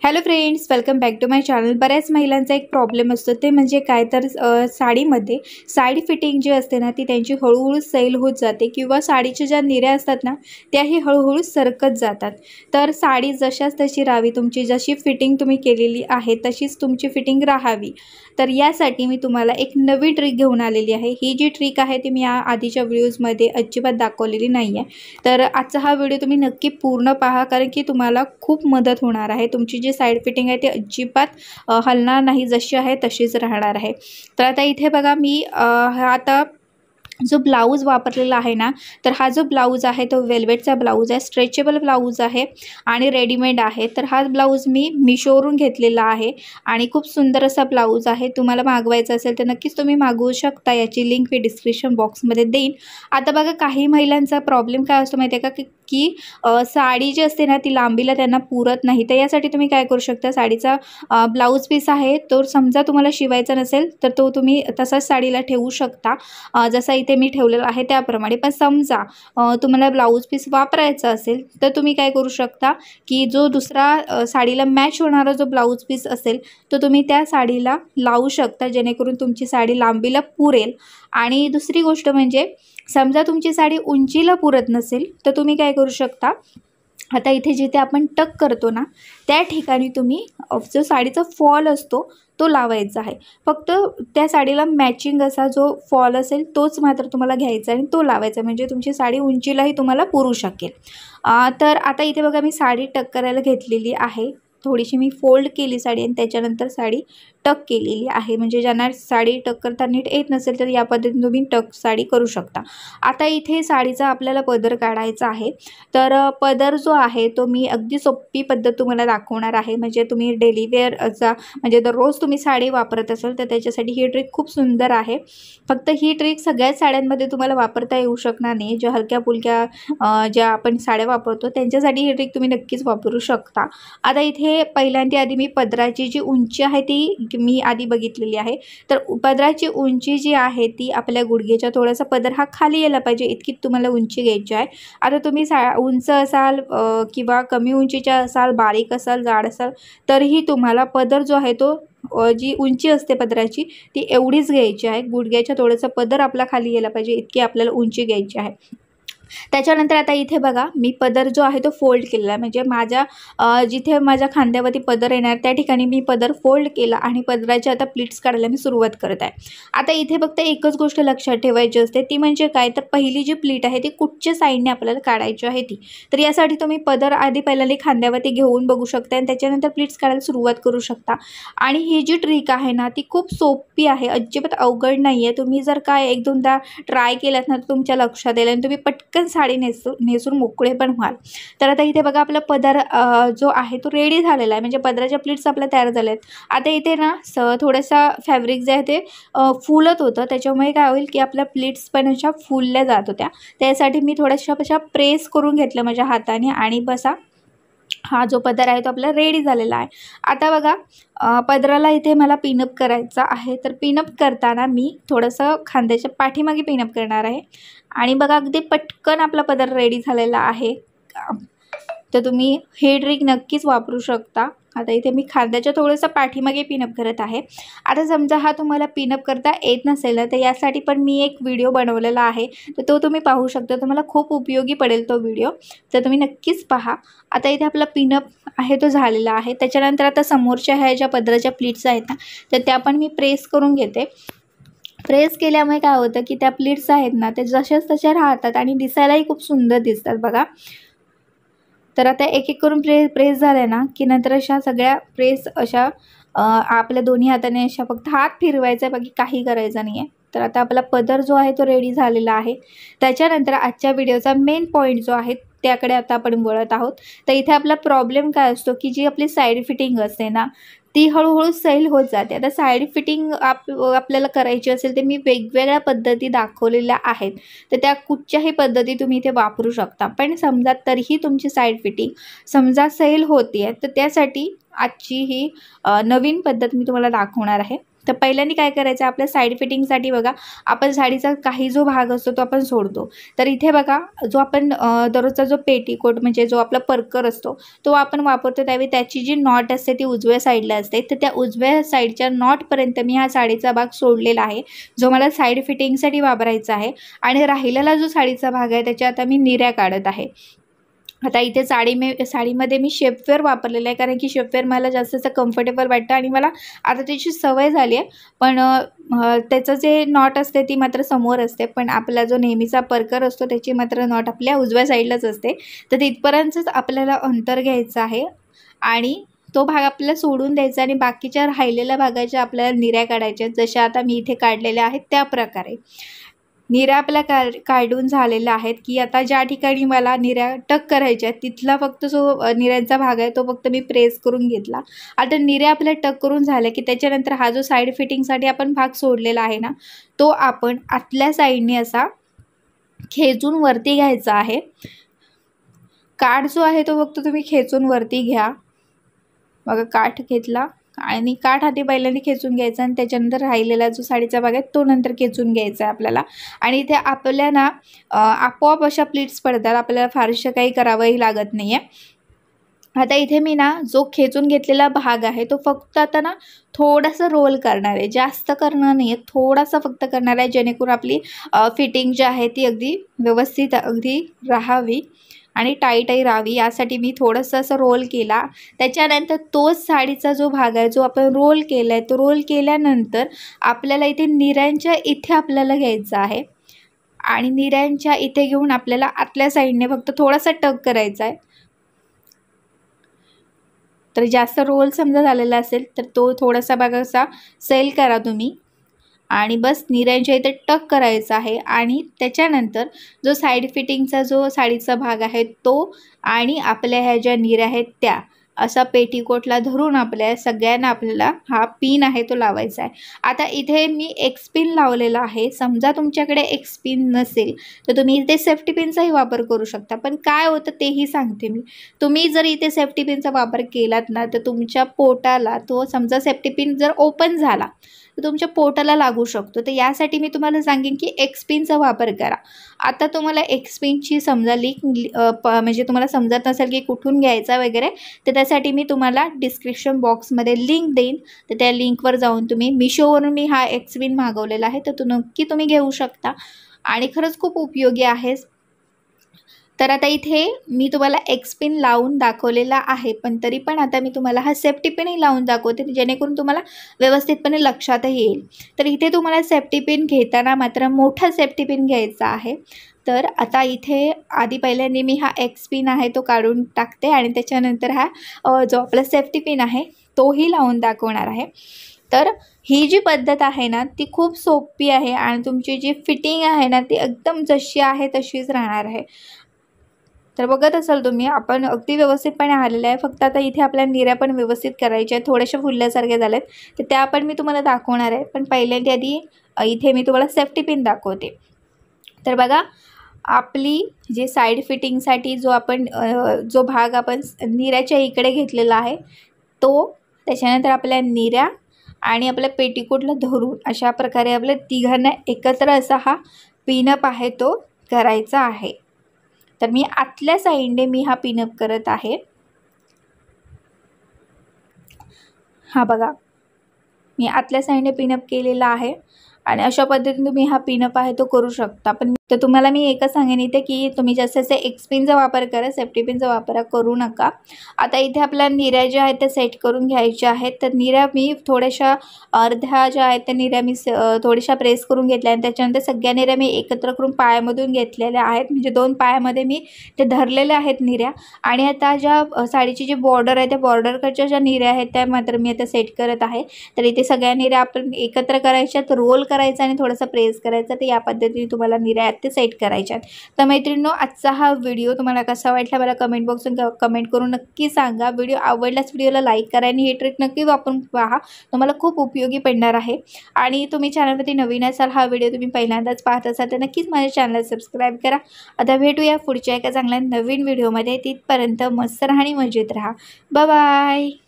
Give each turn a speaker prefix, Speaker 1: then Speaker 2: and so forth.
Speaker 1: Hello friends, welcome back to my channel. बऱ्याच महिलांचा एक प्रॉब्लेम असतो ते म्हणजे काय तर साडीमध्ये साडी फिटिंग जी असते ना ती त्यांची हळूहळू सैल होत जाते किंवा साडीच्या ज्या निऱ्या असतात ना त्याही हळूहळू सरकत जातात। तर साडी जशाच तशी राहावी, तुमची जशी फिटिंग तुम्ही केलेली आहे तशीच तुमची फिटिंग राहावी। तर यासाठी मी तुम्हाला एक नवी ट्रिक घेऊन आलेली आहे। ही जी ट्रिक आहे ती मी आधीच्या व्हिडिओजमध्ये अजिबात दाखवलेली नाही आहे। तर आजचा हा व्हिडिओ तुम्ही नक्की पूर्ण पहा, कारण की तुम्हाला खूप मदत होणार आहे। तुमची जी साइड फिटिंग आहे ती अजिबात हलणार नाही, जशी आहे तशीच राहणार आहे। तर आता इथे बघा मी आता जो ब्लाऊज वापरलेला आहे ना, तर हा जो ब्लाऊज आहे तो वेल्वेटचा ब्लाऊज आहे, स्ट्रेचेबल ब्लाऊज आहे आणि रेडीमेड आहे। तर हा ब्लाऊज मी मीशोवरून घेतलेला आहे आणि खूप सुंदर असा ब्लाऊज आहे। तुम्हाला मागवायचा असेल तर नक्कीच तुम्ही मागवू शकता, याची लिंक मी डिस्क्रिप्शन बॉक्समध्ये देईन। आता बघा काही महिलांचा प्रॉब्लेम काय असतो माहिती आहे का, की साडी जी असते ना ती लांबीला त्यांना पुरत नाही। तर यासाठी तुम्ही काय करू शकता, साडीचा ब्लाऊज पीस आहे तो समजा तुम्हाला शिवायचा नसेल तर तो तुम्ही तसाच साडीला ठेवू शकता, जसा इथे मी ठेवलेला आहे त्याप्रमाणे। पण समजा तुम्हाला ब्लाऊज पीस वापरायचा असेल तर तुम्ही काय करू शकता, की जो दुसरा साडीला मॅच होणारा जो ब्लाऊज पीस असेल तो तुम्ही त्या साडीला लावू शकता, जेणेकरून तुमची साडी लांबीला पुरेल। आणि दुसरी गोष्ट म्हणजे समजा तुमची साडी उंचीला पुरत नसेल तर तुम्ही काय करू शकता, आता इथे जिथे आपण टक करतो ना त्या ठिकाणी तुम्ही जो साडीचा फॉल असतो तो लावायचा आहे। फक्त त्या साडीला मॅचिंग असा जो फॉल असेल तोच मात्र तुम्हाला घ्यायचा आणि तो लावायचा, म्हणजे तुमची साडी उंचीलाही तुम्हाला पुरू शकेल। तर आता इथे बघा मी साडी टक करायला घेतलेली आहे, थोडीशी मी फोल्ड केली साडी आणि त्याच्यानंतर साडी टक केलेली आहे। म्हणजे ज्यांना साडी टक करता नीट येत नसेल तर या पद्धतीने तुम्ही टक साडी करू शकता। आता इथे साडीचा आपल्याला पदर काढायचा आहे। तर पदर जो आहे तो मी अगदी सोपी पद्धत तुम्हाला दाखवणार आहे, म्हणजे तुम्ही डेली वेअरचा म्हणजे दररोज तुम्ही साडी वापरत असाल तर त्याच्यासाठी ही ट्रिक खूप सुंदर आहे। फक्त ही ट्रिक सगळ्याच साड्यांमध्ये तुम्हाला वापरता येऊ शकणार नाही, ज्या हलक्या फुलक्या ज्या आपण साड्या वापरतो त्यांच्यासाठी ही ट्रिक तुम्ही नक्कीच वापरू शकता। आता इथे पहिल्यांदा आधी मी पदराची जी उंची आहे ती मी आधी बघितलेली आहे। तर पदराची उंची जी आहे ती आपल्या गुडघेच्या थोडासा पदर हा खाली यायला पाहिजे इतकी तुम्हाला उंची घ्यायची आहे। आता तुम्ही उंच असाल किंवा कमी उंचीच्या असाल, बारीक असाल, जाड असाल, तरीही तुम्हाला पदर जो आहे तो जी उंची असते पदराची ती एवढीच घ्यायची आहे। गुडघ्याच्या थोडंसं पदर आपला खाली यायला पाहिजे इतकी आपल्याला उंची घ्यायची आहे। त्याच्यानंतर आता इथे बघा मी पदर जो आहे तो फोल्ड केलेला आहे, म्हणजे माझ्या जिथे माझ्या खांद्यावरती पदर येणार त्या ठिकाणी मी पदर फोल्ड केला आणि पदराची आता प्लीट्स काढायला मी सुरुवात करत आहे। आता इथे फक्त एकच गोष्ट लक्षात ठेवायची असते, ती म्हणजे काय तर पहिली जी प्लीट आहे ती कुठच्या साईडने आपल्याला काढायची आहे ती। तर यासाठी तुम्ही पदर आधी पहिल्यांदा खांद्यावरती घेऊन बघू शकता आणि त्याच्यानंतर प्लीट्स काढायला सुरुवात करू शकता। आणि ही जी ट्रिक आहे ना ती खूप सोपी आहे, अजिबात अवघड नाही आहे। तुम्ही जर काय एक दोनदा ट्राय केलात ना तर तुमच्या लक्षात येईल आणि तुम्ही पटकन साडी नेसून मोकळे पण व्हाल। तर आता इथे बघा आपला पदर जो आहे तो रेडी झालेला आहे, म्हणजे पदराच्या प्लीट्स आपल्या तयार झाल्या आहेत। आता इथे ना थोडासा फॅब्रिक जे आहे ते फुलत होतं, त्याच्यामुळे काय होईल की आपल्या प्लीट्स पण अशा फुलल्या जात होत्या। त्यासाठी मी थोड्याशा अशा प्रेस करून घेतलं माझ्या हाताने आणि बसा हा जो पदर आहे तो आपला रेडी झालेला आहे। आता बघा पदराला इथे मला पिनअप करायचा आहे, तर पिनअप करताना मी थोडंसं खांद्याच्या पाठीमागे पिनअप करणार आहे आणि बघा अगदी पटकन आपला पदर रेडी झालेला आहे। तर तुम्ही हे ट्रिक नक्कीच वापरू शकता। आता इथे मी खांद्याच्या थोडंसं पाठीमागे पिनअप करत आहे। आता समजा हा तुम्हाला पिनअप करता येत नसेल तर यासाठी पण मी एक व्हिडिओ बनवलेला आहे, तर तो तुम्ही पाहू शकता, तुम्हाला खूप उपयोगी पडेल तो व्हिडिओ, तर तुम्ही नक्कीच पहा। आता इथे आपला पिनअप आहे तो झालेला आहे। त्याच्यानंतर आता समोरच्या ह्या ज्या पदराच्या प्लीट्स आहेत ना तर त्या पण मी प्रेस करून घेते। प्रेस केल्यामुळे काय होतं की त्या प्लीट्स आहेत ना ते जशाच तशा राहतात आणि दिसायलाही खूप सुंदर दिसतात बघा। तर आता एक एक करून प्रेस झाल्या ना की नंतर अशा सगळ्या प्रेस अशा आपल्या दोन्ही हाताने अशा फक्त हात फिरवायचा, बाकी काही करायचं नाही आहे। तर आता आपला पदर जो आहे तो रेडी झालेला आहे। त्याच्यानंतर आजच्या व्हिडिओचा मेन पॉईंट जो आहे त्याकडे आता आपण वळत आहोत। तर इथे आपला प्रॉब्लेम काय असतो की जी आपली साईड फिटिंग असते ना ती हळूहळू सैल होत जाते। आता साईड फिटिंग आपल्याला करायची असेल तर मी वेगवेगळ्या पद्धती दाखवलेल्या आहेत, तर त्या कुठच्याही पद्धती तुम्ही इथे वापरू शकता। पण समजा तरीही तुमची साईड फिटिंग सैल होती आहे तर त्यासाठी आजची ही नवीन पद्धत मी तुम्हाला दाखवणार आहे। तर पहिल्यांदा काय करायचं, आपल्या साईड फिटिंगसाठी बघा आपण साडीचा काही जो भाग असतो तो आपण सोडतो. तर इथे बघा जो आपण दररोजचा जो पेटीकोट म्हणजे जो आपला परकर असतो तो आपण वापरतो, त्यावेळी त्याची जी नॉट असते ती उजव्या साईडला असते. तर त्या उजव्या साईडच्या नॉटपर्यंत मी हा साडीचा भाग सोडलेला आहे, जो मला साईड फिटिंगसाठी वापरायचा आहे. आणि राहिलेला जो साडीचा भाग आहे त्याच्या आता मी निऱ्या काढत आहे. आता इथे साडीमध्ये मी शेपवेअर वापरलेलं आहे, कारण की शेपवेअर मला जास्त असं कम्फर्टेबल वाटतं आणि मला आता त्याची सवय झाली आहे. पण त्याचं जे नॉट असते ती मात्र समोर असते, पण आपला जो नेहमीचा परकर असतो त्याची मात्र नॉट आपल्या उजव्या साईडलाच असते. तर तिथपर्यंतच आपल्याला अंतर घ्यायचं आहे आणि तो भाग आपल्याला सोडून द्यायचा आणि बाकीच्या राहिलेल्या भागाच्या आपल्याला निऱ्या काढायच्या, जशा आता मी इथे काढलेल्या आहेत त्या प्रकारे. निऱ्या आपल्या काढून झालेल्या आहेत, की आता ज्या ठिकाणी मला निऱ्या टक करायच्या आहेत तिथला फक्त जो निऱ्यांचा भाग आहे तो फक्त मी प्रेस करून घेतला. आता निऱ्या आपल्या टक करून झाल्या की त्याच्यानंतर हा जो साईड फिटिंगसाठी आपण भाग सोडलेला आहे ना, तो आपण आतल्या साईडने असा खेचून वरती घ्यायचा आहे. काठ जो आहे तो फक्त तुम्ही खेचून वरती घ्या. बघा काठ घेतला आणि काठ आधी पहिल्यांदा खेचून घ्यायचा आणि त्याच्यानंतर राहिलेला जो साडीचा भाग आहे तो नंतर खेचून घ्यायचा आहे आपल्याला. आणि इथे आपल्या ना आपोआप अशा प्लीट्स पडतात, आपल्याला फारसं काही करावंही लागत नाही आहे. आता इथे मी ना जो खेचून घेतलेला भाग आहे तो फक्त आता ना थोडासा रोल करणार आहे, जास्त करणार नाही आहे, थोडासा फक्त करणार आहे, जेणेकरून आपली फिटिंग जी आहे ती अगदी व्यवस्थित अगदी राहावी आणि टाईटही राहावी, यासाठी मी थोडंसं असं रोल केला. त्याच्यानंतर तोच साडीचा जो भाग आहे जो आपण रोल केला आहे तो रोल केल्यानंतर आपल्याला इथे निऱ्यांच्या इथे आपल्याला घ्यायचा आहे आणि निऱ्यांच्या इथे घेऊन आपल्याला आतल्या साईडने फक्त थोडासा टक करायचा आहे. तर जास्त रोल समजा झालेला असेल तर तो थोडासा भाग असा सैल करा तुम्ही आणि बस निऱ्यांच्या इथे टक करायचा आहे. आणि त्याच्यानंतर जो साईड फिटिंगचा जो साडीचा भाग आहे तो आणि आपल्या ह्या ज्या निऱ्या आहेत त्या असा पेटीकोटला धरून सगळ्यांना आपल्याला हा पिन आहे तो लावायचा आहे. आता इथे मी एक्स पिन लावलेला आहे. समजा तुमच्याकडे एक्स पिन नसेल तर तुम्ही इथे सेफ्टी पिनचाही वापर करू शकता, पण काय होतं तेही सांगते मी. तुम्ही जर इथे सेफ्टी पिनचा वापर केलात ना तर तुमच्या पोटाला तो समजा सेफ्टी पिन जर ओपन झाला तर तुमच्या पोटाला लागू शकतो. तर यासाठी मी तुम्हाला सांगेन की एक्स पिनचा वापर करा. आता तुम्हाला एक्स पिनची समजा म्हणजे तुम्हाला समजत नसेल की कुठून घ्यायचा वगैरे, तर त्यासाठी मी तुम्हाला डिस्क्रिप्शन बॉक्समध्ये लिंक देईन. तर त्या लिंकवर जाऊन तुम्ही मिशोवरून मी हा एक्स पिन मागवलेला आहे, तर तो नक्की तुम्ही घेऊ शकता आणि खरंच खूप उपयोगी आहे. तर आता इथे मी तुम्हाला एक्स पिन लावून दाखवलेला आहे, पण तरी पण आता मी तुम्हाला हा सेफ्टी पिनही लावून दाखवते, जेणेकरून तुम्हाला व्यवस्थितपणे लक्षातही येईल. तर इथे तुम्हाला सेफ्टी पिन घेताना मात्र मोठा सेफ्टी पिन घ्यायचा आहे. तर आता इथे आधी पहिल्यांदा मी हा एक्स पिन आहे तो काढून टाकते आणि त्याच्यानंतर हा जो आपला सेफ्टी पिन आहे तोही लावून दाखवणार आहे. तर ही जी पद्धत आहे ना ती खूप सोपी आहे आणि तुमची जी फिटिंग आहे ना ती एकदम जशी आहे तशीच राहणार आहे. तर बघत असाल तुम्ही आपण अगदी व्यवस्थितपणे आलेलं आहे. फक्त आता इथे आपल्या निऱ्या पण व्यवस्थित करायच्या आहेत, थोड्याशा फुलल्यासारख्या झाल्यात, तर त्या पण मी तुम्हाला दाखवणार आहे. पण पहिल्यांदा आधी इथे मी तुम्हाला सेफ्टी पिन दाखवते. तर बघा आपली जे साईड फिटिंगसाठी जो भाग आपण निऱ्याच्या इकडे घेतलेला आहे तो, त्याच्यानंतर आपल्या निऱ्या आणि आपल्या पेटीकोटला धरून अशा प्रकारे आपल्या तिघांना एकत्र असा हा पिनअप आहे तो करायचा आहे. तर मी आतल्या साईडने मी हा पिनअप करत आहे. हा बघा मी आतल्या साईडने पिनअप केलेला आहे आणि अशा पद्धतीने तुम्ही हा पिनअप आहे तो करू शकता. पण तर तुम्हाला मी एकच सांगेन इथे की तुम्ही जास्त एक्स पिनचा वापर करा, सेफ्टी पिनचा वापर करू नका. आता इथे आपल्या निऱ्या ज्या आहेत त्या सेट करून घ्यायच्या आहेत. तर निऱ्या मी थोड्याशा अर्ध्या ज्या आहेत त्या निऱ्या मी थोड्याशा प्रेस करून घेतल्या आणि त्याच्यानंतर सगळ्या निऱ्या मी एकत्र करून पायामधून घेतलेल्या आहेत, म्हणजे 2 पायामध्ये मी ते धरलेल्या आहेत निऱ्या. आणि आता ज्या साडीची जी बॉर्डर आहे त्या बॉर्डरकडच्या ज्या निऱ्या आहेत त्या मात्र मी आता सेट करत आहे. तर इथे सगळ्या निऱ्या आपण एकत्र करायच्यात, रोल करायचा आणि थोडासा प्रेस करायचा. तर या पद्धतीने तुम्हाला निऱ्या ते सेट करायच्यात. तर मैत्रिणींनो आजचा हा व्हिडिओ तुम्हाला कसा वाटला मला कमेंट बॉक्समध्ये कमेंट करून नक्की सांगा. व्हिडिओ आवडल्यास व्हिडिओला लाईक करा आणि ही ट्रिक नक्की वापरून पहा, तुम्हाला खूप उपयोगी पडणार आहे. आणि तुम्ही चॅनलवरती नवीन असाल, हा व्हिडिओ तुम्ही पहिल्यांदाच पाहत असाल तर नक्कीच माझ्या चॅनलला सबस्क्राईब करा. आता भेटूया पुढच्या एका चांगल्या नवीन व्हिडिओमध्ये. तिथपर्यंत मस्त राहा आणि मजेत राहा. Bye bye.